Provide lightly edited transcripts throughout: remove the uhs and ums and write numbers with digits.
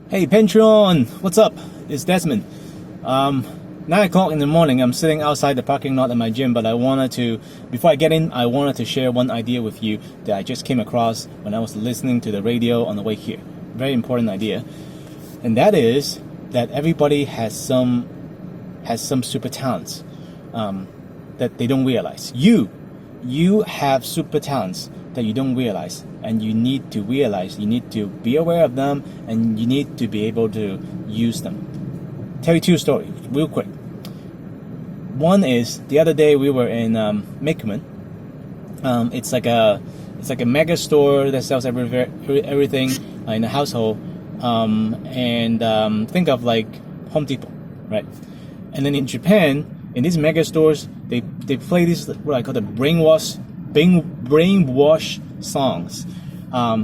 Hey Patron, what's up? It's Desmond. 9 o'clock in the morning, I'm sitting outside the parking lot at my gym, but before I get in, I wanted to share one idea with you that I just came across when I was listening to the radio on the way here. Very important idea. And that is that everybody has some super talents that they don't realize. You have super talents that you don't realize, and you need to realize, you need to be aware of them, and you need to be able to use them. Tell you two stories real quick. One is the other day we were in Mickman. It's like a mega store that sells everything in the household, and think of like Home Depot, right? And then in Japan, in these mega stores, they play this what I call the brainwash songs,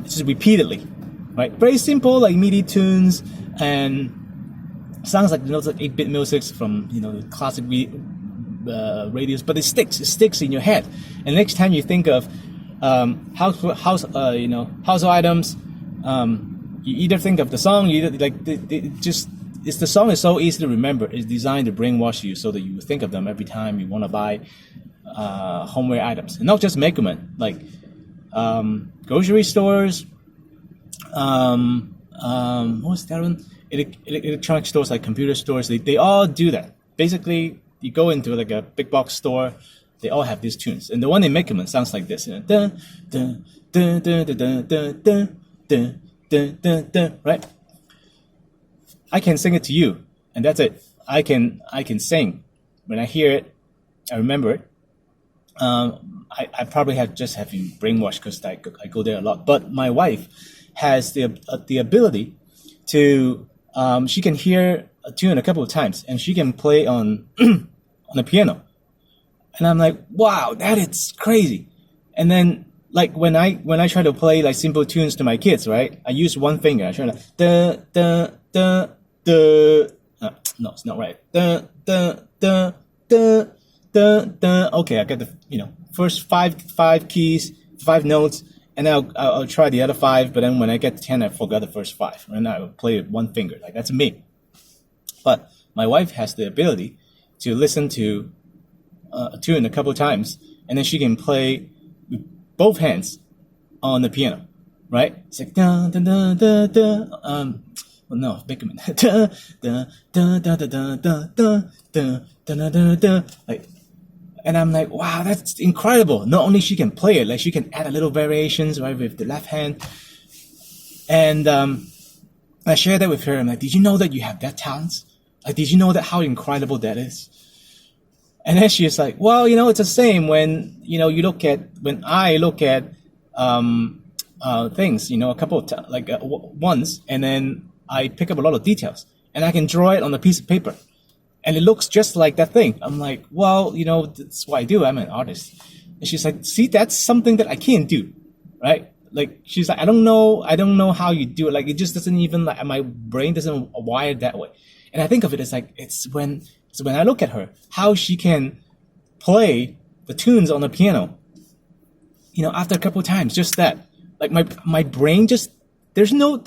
just repeatedly, right? Very simple, like MIDI tunes and sounds like like 8-bit music from the classic radios, but it sticks in your head. And next time you think of household items, you either think of the song, the song is so easy to remember. It's designed to brainwash you so that you think of them every time you want to buy homeware items, and not just Megaman, like grocery stores. What's that one? Electronic stores, like computer stores. They all do that. Basically, you go into like a big box store. They all have these tunes, and the one in Megaman sounds like this. Dun, dun, dun, dun, dun, dun, dun, dun, dun, dun, dun, dun, right? I can sing it to you, and that's it. I can sing. When I hear it, I remember it. I probably have been brainwashed because I go there a lot. But my wife has the ability to she can hear a tune a couple of times, and she can play on on the piano. And I'm like, wow, that is crazy. And then like when I try to play like simple tunes to my kids, right? I use one finger. I try to da da da da. No, it's not right. Da da da da da da. Okay, I got the first five keys, 5 notes, and I'll try the other 5. But then when I get to 10, I forgot the first 5, and I will play with one finger. Like that's me. But my wife has the ability to listen to a tune a couple of times, and then she can play with both hands on the piano, right? It's like da da da da da. Well, no, Bickerman. Da da da da da da da da da da da. Like, and I'm like, wow, that's incredible. Not only she can play it, like she can add a little variations, right, with the left hand. And I shared that with her. I'm like, did you know that you have that talent? Like, did you know that how incredible that is? And then she's like, well, it's the same when when I look at things, a couple of once, and then I pick up a lot of details, and I can draw it on a piece of paper, and it looks just like that thing. I'm like, well, that's what I do. I'm an artist. And she's like, see, that's something that I can't do, right? Like, she's like, I don't know how you do it. Like, it just doesn't even, like, my brain doesn't wire that way. And I think of it as like, it's when I look at her, how she can play the tunes on the piano, after a couple of times, just that, like my brain just, there's no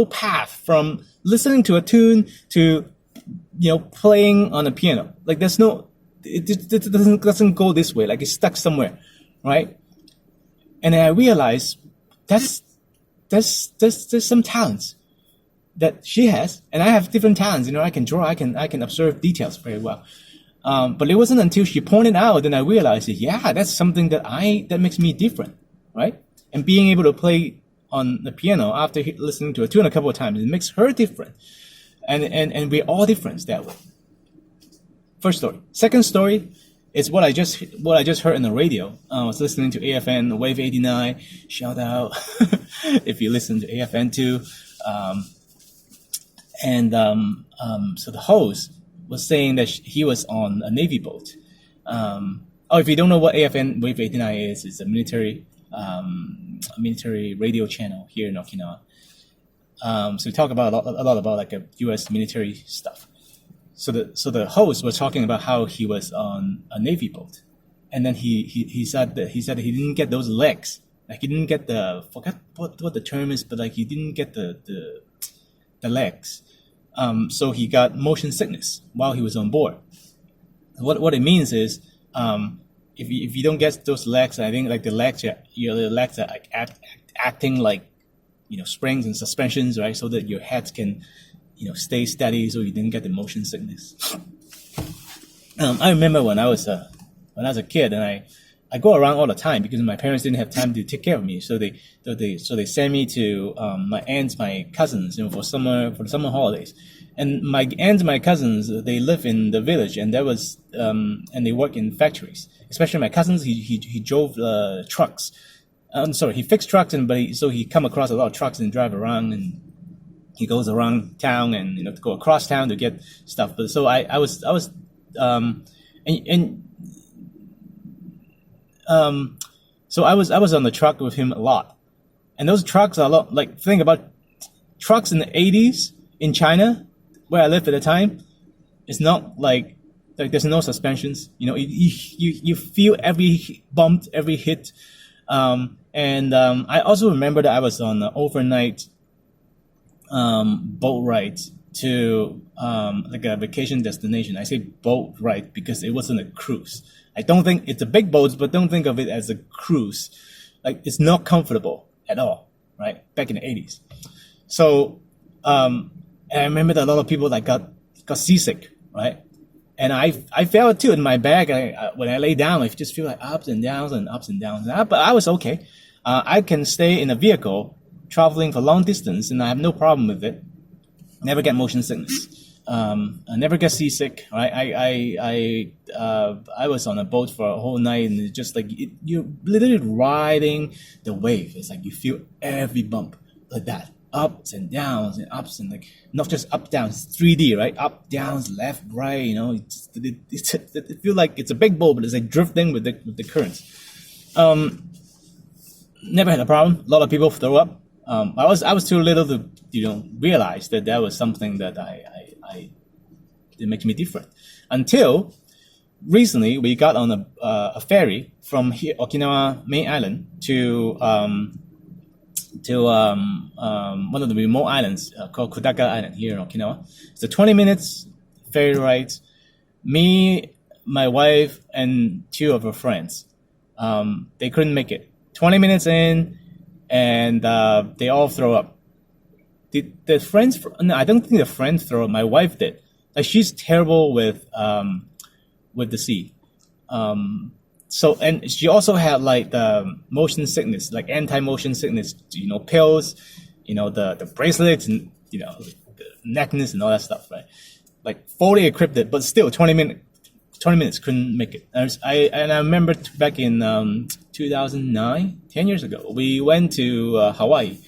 path from listening to a tune to, playing on a piano. Like it doesn't go this way. Like it's stuck somewhere, right? And then I realized there's some talents that she has, and I have different talents. I can draw, I can observe details very well. But it wasn't until she pointed out that I realized that, yeah, that's something that makes me different, right? And being able to play on the piano after listening to a tune a couple of times, it makes her different. And we're all different that way. First story. Second story is what I just heard on the radio. I was listening to AFN Wave 89. Shout out if you listen to AFN too. So the host was saying that he was on a Navy boat. If you don't know what AFN Wave 89 is, it's a military radio channel here in Okinawa. So we talk about a lot about like a U.S. military stuff. So the host was talking about how he was on a Navy boat, and then he said that he didn't get those legs. Like he didn't get forget what the term is, but like he didn't get the the legs. So he got motion sickness while he was on board. What it means is, if you don't get those legs, I think like the legs are like acting like, springs and suspensions, right? So that your head can, stay steady, so you didn't get the motion sickness. I remember when I was a kid, and I go around all the time because my parents didn't have time to take care of me, so they sent me to my aunts, my cousins, for the summer holidays. And my aunts, my cousins, they live in the village, and and they work in factories. Especially my cousins, he drove trucks. He fixed trucks, so he come across a lot of trucks and drive around, and he goes around town and to go across town to get stuff. But so I was so I was on the truck with him a lot, and those trucks are a lot like, think about trucks in the 80s in China, where I lived at the time. It's not like there's no suspensions. You feel every bump, every hit. I also remember that I was on an overnight boat ride to like a vacation destination. I say boat ride because it wasn't a cruise. I don't think it's a big boat, but don't think of it as a cruise. Like, it's not comfortable at all, right? Back in the 80s. So, and I remember that a lot of people that got seasick, right? And I felt it too in my back. When I lay down, I just feel like ups and downs and ups and downs. But I was okay. I can stay in a vehicle traveling for long distance, and I have no problem with it. Never get motion sickness. I never get seasick. Right? I was on a boat for a whole night, and it's just like you're literally riding the wave. It's like you feel every bump like that, ups and downs and ups, and like not just up downs, 3D, right? Up, downs, left, right. It feels like it's a big boat, but it's like drifting with the currents. Never had a problem. A lot of people throw up. I was too little to realize that was something that it makes me different. Until recently, we got on a ferry from here, Okinawa main island to one of the remote islands called Kudaka Island here in Okinawa. It's a 20 minutes ferry ride. Me, my wife, and two of her friends. They couldn't make it. 20 minutes in, and they all throw up. The friends? No, I don't think the friends throw up. My wife did. Like, she's terrible with the sea. So, and she also had like the motion sickness, like anti-motion sickness, pills, the bracelets, and the necklace and all that stuff, right? Like fully equipped it, but still 20 minutes couldn't make it. I remember back in 2009, 10 years ago, we went to Hawaii.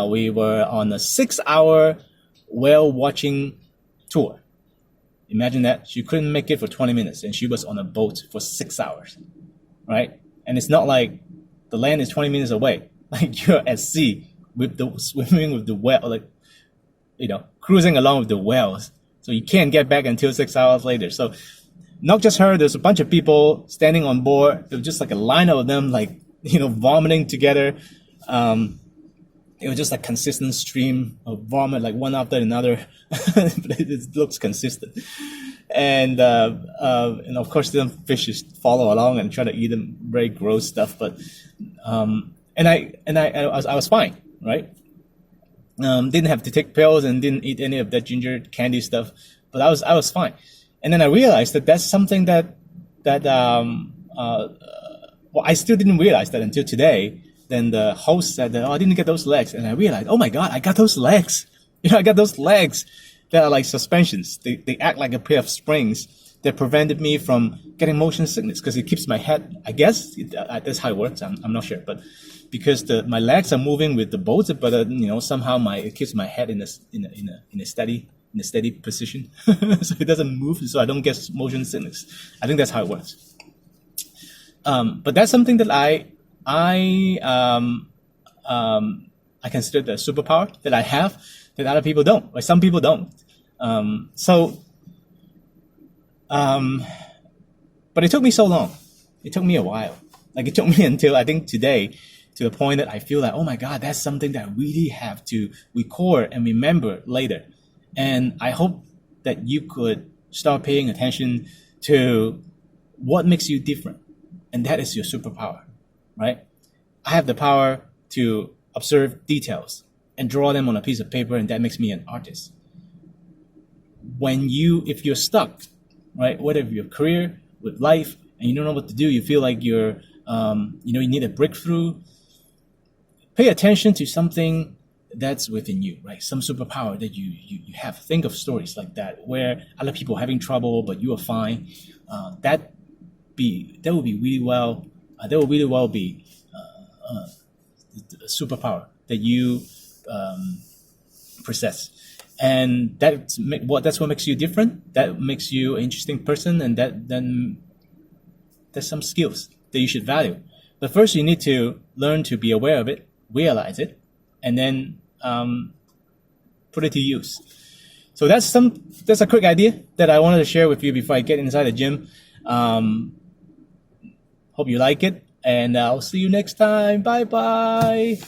We were on a 6-hour whale watching tour. Imagine that. She couldn't make it for 20 minutes, and she was on a boat for 6 hours, right? And it's not like the land is 20 minutes away. Like, you're at sea swimming with the whale, like, cruising along with the whales. So you can't get back until 6 hours later. So not just her, there's a bunch of people standing on board. There was just like a line of them, like, vomiting together. It was just a consistent stream of vomit, like one after another. But it looks consistent. And of course, then fishes follow along and try to eat them, very gross stuff. But I was fine, right? Didn't have to take pills and didn't eat any of that ginger candy stuff. But I was fine. And then I realized that that's something that I still didn't realize that until today. Then the host said that, I didn't get those legs. And I realized, oh my God, I got those legs. I got those legs that are like suspensions. They act like a pair of springs that prevented me from getting motion sickness, because it keeps my head, I guess, that's how it works. I'm not sure. But because my legs are moving with the boat, but somehow it keeps my head in a steady position. So it doesn't move, so I don't get motion sickness. I think that's how it works. But that's something that I consider the superpower that I have that other people don't, or some people don't. But it took me so long. It took me a while. Like, it took me until I think today to the point that I feel like, oh my God, that's something that I really have to record and remember later. And I hope that you could start paying attention to what makes you different. And that is your superpower, right? I have the power to observe details and draw them on a piece of paper, and that makes me an artist. If you're stuck, right, whether your career, with life, and you don't know what to do, you feel like you need a breakthrough, pay attention to something that's within you, right? Some superpower that you have. Think of stories like that where other people are having trouble, but you are fine. That will really well be a superpower that you possess. And that's what makes you different. That makes you an interesting person, and then there's some skills that you should value. But first, you need to learn to be aware of it, realize it, and then put it to use. So that's a quick idea that I wanted to share with you before I get inside the gym. Hope you like it, and I'll see you next time. Bye bye.